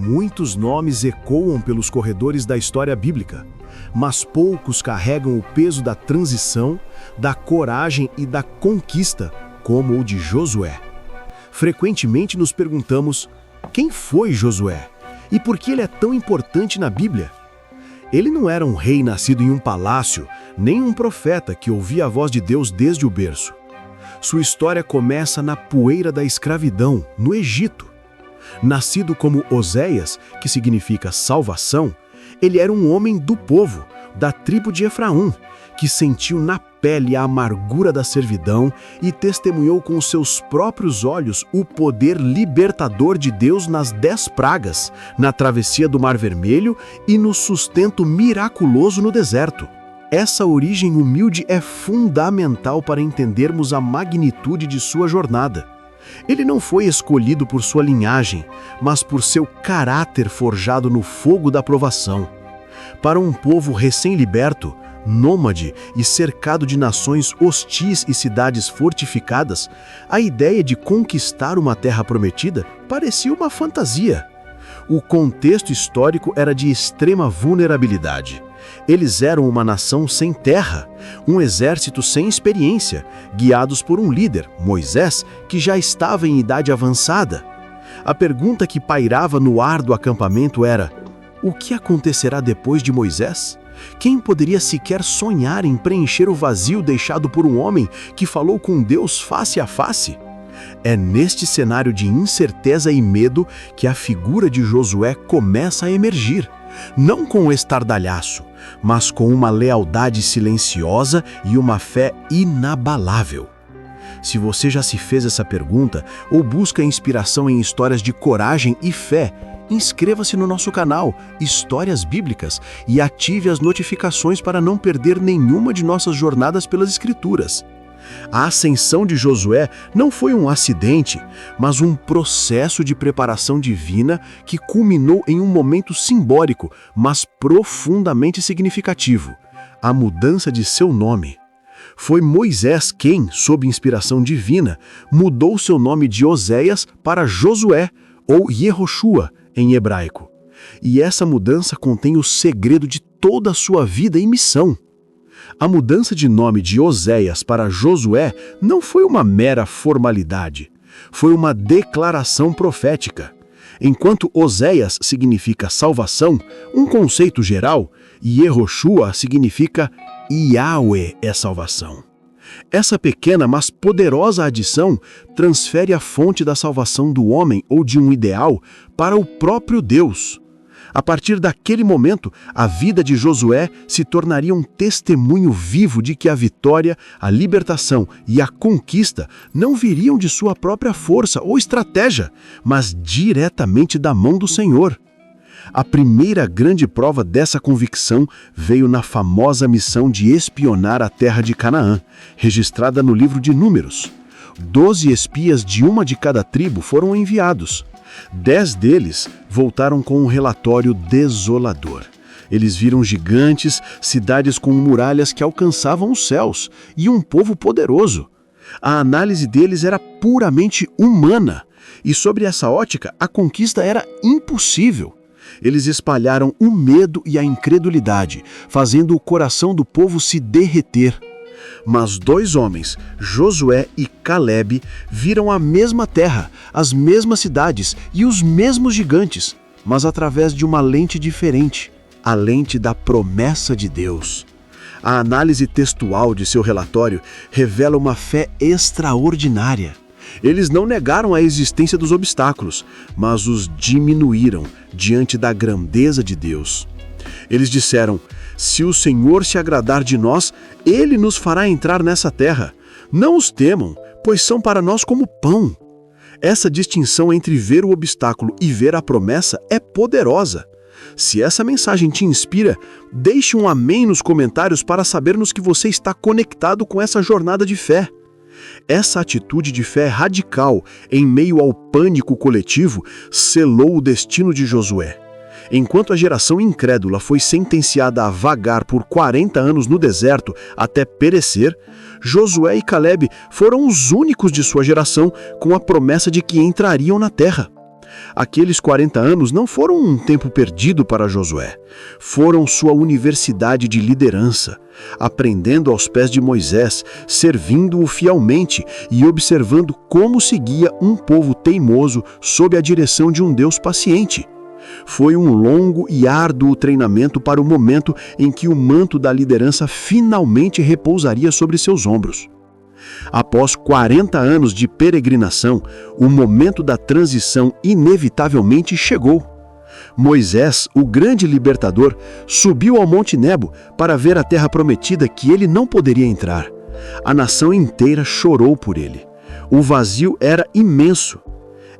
Muitos nomes ecoam pelos corredores da história bíblica, mas poucos carregam o peso da transição, da coragem e da conquista, como o de Josué. Frequentemente nos perguntamos: quem foi Josué? E por que ele é tão importante na Bíblia? Ele não era um rei nascido em um palácio, nem um profeta que ouvia a voz de Deus desde o berço. Sua história começa na poeira da escravidão, no Egito. Nascido como Oséias, que significa salvação, ele era um homem do povo, da tribo de Efraim, que sentiu na pele a amargura da servidão e testemunhou com seus próprios olhos o poder libertador de Deus nas 10 pragas, na travessia do Mar Vermelho e no sustento miraculoso no deserto. Essa origem humilde é fundamental para entendermos a magnitude de sua jornada. Ele não foi escolhido por sua linhagem, mas por seu caráter forjado no fogo da provação. Para um povo recém-liberto, nômade e cercado de nações hostis e cidades fortificadas, a ideia de conquistar uma terra prometida parecia uma fantasia. O contexto histórico era de extrema vulnerabilidade. Eles eram uma nação sem terra, um exército sem experiência, guiados por um líder, Moisés, que já estava em idade avançada. A pergunta que pairava no ar do acampamento era: o que acontecerá depois de Moisés? Quem poderia sequer sonhar em preencher o vazio deixado por um homem que falou com Deus face a face? É neste cenário de incerteza e medo que a figura de Josué começa a emergir, não com um estardalhaço, mas com uma lealdade silenciosa e uma fé inabalável. Se você já se fez essa pergunta ou busca inspiração em histórias de coragem e fé, inscreva-se no nosso canal Histórias Bíblicas e ative as notificações para não perder nenhuma de nossas jornadas pelas Escrituras. A ascensão de Josué não foi um acidente, mas um processo de preparação divina que culminou em um momento simbólico, mas profundamente significativo: a mudança de seu nome. Foi Moisés quem, sob inspiração divina, mudou seu nome de Oséias para Josué, ou Yehoshua, em hebraico. E essa mudança contém o segredo de toda a sua vida e missão. A mudança de nome de Oséias para Josué não foi uma mera formalidade, foi uma declaração profética. Enquanto Oséias significa salvação, um conceito geral, e Yehoshua significa Yahweh é salvação. Essa pequena, mas poderosa adição transfere a fonte da salvação do homem ou de um ideal para o próprio Deus. A partir daquele momento, a vida de Josué se tornaria um testemunho vivo de que a vitória, a libertação e a conquista não viriam de sua própria força ou estratégia, mas diretamente da mão do Senhor. A primeira grande prova dessa convicção veio na famosa missão de espionar a terra de Canaã, registrada no livro de Números. 12 espias de uma de cada tribo foram enviados. 10 deles voltaram com um relatório desolador. Eles viram gigantes, cidades com muralhas que alcançavam os céus e um povo poderoso. A análise deles era puramente humana, e sobre essa ótica, a conquista era impossível. Eles espalharam o medo e a incredulidade, fazendo o coração do povo se derreter. Mas 2 homens, Josué e Calebe, viram a mesma terra, as mesmas cidades e os mesmos gigantes, mas através de uma lente diferente, a lente da promessa de Deus. A análise textual de seu relatório revela uma fé extraordinária. Eles não negaram a existência dos obstáculos, mas os diminuíram diante da grandeza de Deus. Eles disseram: se o Senhor se agradar de nós, Ele nos fará entrar nessa terra. Não os temam, pois são para nós como pão. Essa distinção entre ver o obstáculo e ver a promessa é poderosa. Se essa mensagem te inspira, deixe um amém nos comentários para sabermos que você está conectado com essa jornada de fé. Essa atitude de fé radical, em meio ao pânico coletivo, selou o destino de Josué. Enquanto a geração incrédula foi sentenciada a vagar por 40 anos no deserto até perecer, Josué e Calebe foram os únicos de sua geração com a promessa de que entrariam na terra. Aqueles 40 anos não foram um tempo perdido para Josué. Foram sua universidade de liderança, aprendendo aos pés de Moisés, servindo-o fielmente e observando como seguia um povo teimoso sob a direção de um Deus paciente. Foi um longo e árduo treinamento para o momento em que o manto da liderança finalmente repousaria sobre seus ombros. Após 40 anos de peregrinação, o momento da transição inevitavelmente chegou. Moisés, o grande libertador, subiu ao Monte Nebo para ver a terra prometida que ele não poderia entrar. A nação inteira chorou por ele. O vazio era imenso.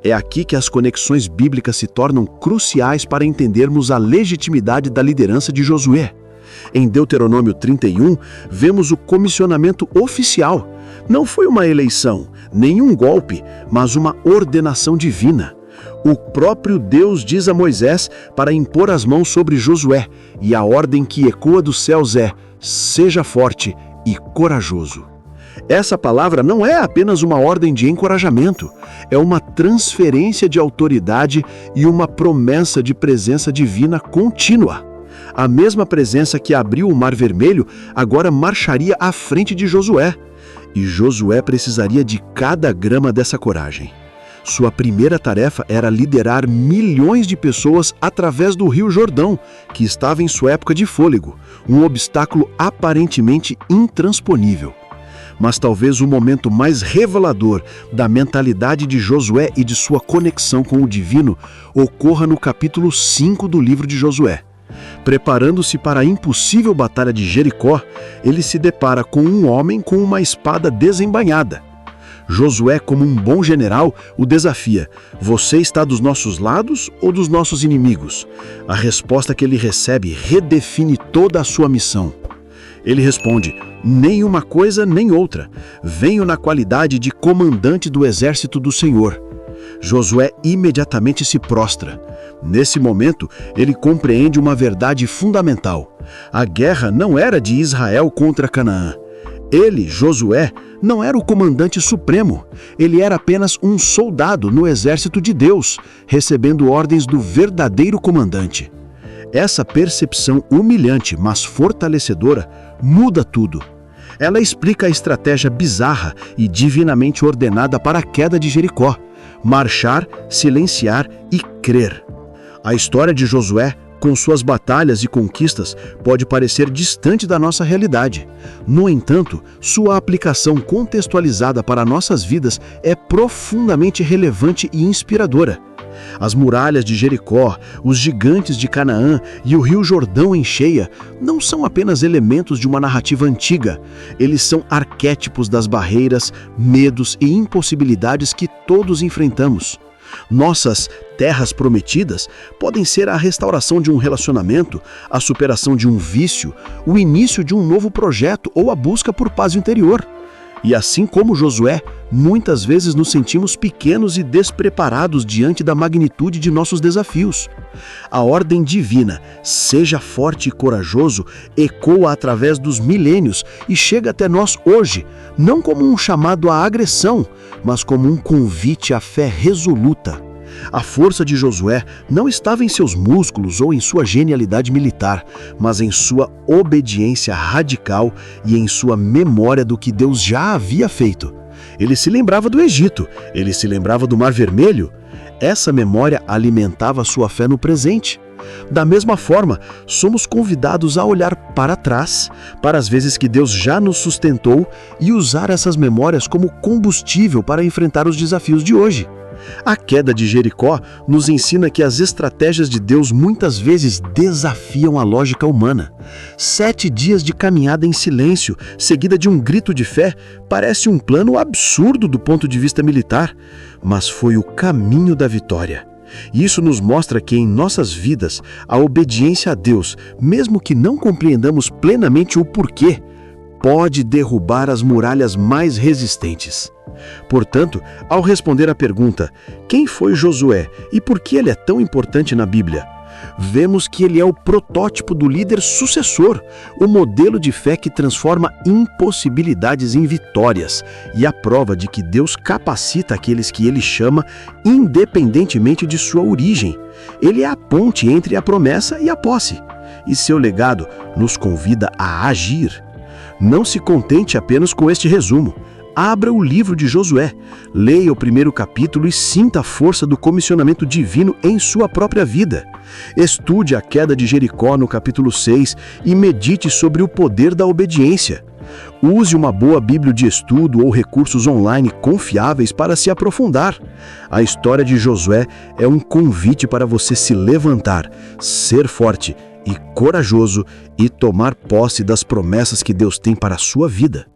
É aqui que as conexões bíblicas se tornam cruciais para entendermos a legitimidade da liderança de Josué. Em Deuteronômio 31, vemos o comissionamento oficial. Não foi uma eleição, nem um golpe, mas uma ordenação divina. O próprio Deus diz a Moisés para impor as mãos sobre Josué, e a ordem que ecoa dos céus é: seja forte e corajoso. Essa palavra não é apenas uma ordem de encorajamento, é uma transferência de autoridade e uma promessa de presença divina contínua. A mesma presença que abriu o Mar Vermelho agora marcharia à frente de Josué. E Josué precisaria de cada grama dessa coragem. Sua primeira tarefa era liderar milhões de pessoas através do Rio Jordão, que estava em sua época de fôlego, um obstáculo aparentemente intransponível. Mas talvez o momento mais revelador da mentalidade de Josué e de sua conexão com o divino ocorra no capítulo 5 do livro de Josué. Preparando-se para a impossível batalha de Jericó, ele se depara com um homem com uma espada desembainhada. Josué, como um bom general, o desafia: você está dos nossos lados ou dos nossos inimigos? A resposta que ele recebe redefine toda a sua missão. Ele responde: nem uma coisa nem outra. Venho na qualidade de comandante do exército do Senhor. Josué imediatamente se prostra. Nesse momento, ele compreende uma verdade fundamental. A guerra não era de Israel contra Canaã. Ele, Josué, não era o comandante supremo. Ele era apenas um soldado no exército de Deus, recebendo ordens do verdadeiro comandante. Essa percepção humilhante, mas fortalecedora, muda tudo. Ela explica a estratégia bizarra e divinamente ordenada para a queda de Jericó: marchar, silenciar e crer. A história de Josué, com suas batalhas e conquistas, pode parecer distante da nossa realidade. No entanto, sua aplicação contextualizada para nossas vidas é profundamente relevante e inspiradora. As muralhas de Jericó, os gigantes de Canaã e o Rio Jordão em cheia não são apenas elementos de uma narrativa antiga. Eles são arquétipos das barreiras, medos e impossibilidades que todos enfrentamos. Nossas terras prometidas podem ser a restauração de um relacionamento, a superação de um vício, o início de um novo projeto ou a busca por paz interior. E assim como Josué, muitas vezes nos sentimos pequenos e despreparados diante da magnitude de nossos desafios. A ordem divina, seja forte e corajoso, ecoa através dos milênios e chega até nós hoje, não como um chamado à agressão, mas como um convite à fé resoluta. A força de Josué não estava em seus músculos ou em sua genialidade militar, mas em sua obediência radical e em sua memória do que Deus já havia feito. Ele se lembrava do Egito, ele se lembrava do Mar Vermelho. Essa memória alimentava sua fé no presente. Da mesma forma, somos convidados a olhar para trás, para as vezes que Deus já nos sustentou, e usar essas memórias como combustível para enfrentar os desafios de hoje. A queda de Jericó nos ensina que as estratégias de Deus muitas vezes desafiam a lógica humana. 7 dias de caminhada em silêncio, seguida de um grito de fé, parece um plano absurdo do ponto de vista militar, mas foi o caminho da vitória. Isso nos mostra que em nossas vidas, a obediência a Deus, mesmo que não compreendamos plenamente o porquê, pode derrubar as muralhas mais resistentes. Portanto, ao responder à pergunta, quem foi Josué e por que ele é tão importante na Bíblia? Vemos que ele é o protótipo do líder sucessor, o modelo de fé que transforma impossibilidades em vitórias e a prova de que Deus capacita aqueles que ele chama independentemente de sua origem. Ele é a ponte entre a promessa e a posse, e seu legado nos convida a agir. Não se contente apenas com este resumo. Abra o livro de Josué, leia o primeiro capítulo e sinta a força do comissionamento divino em sua própria vida. Estude a queda de Jericó no capítulo 6 e medite sobre o poder da obediência. Use uma boa Bíblia de estudo ou recursos online confiáveis para se aprofundar. A história de Josué é um convite para você se levantar, ser forte e corajoso e tomar posse das promessas que Deus tem para a sua vida.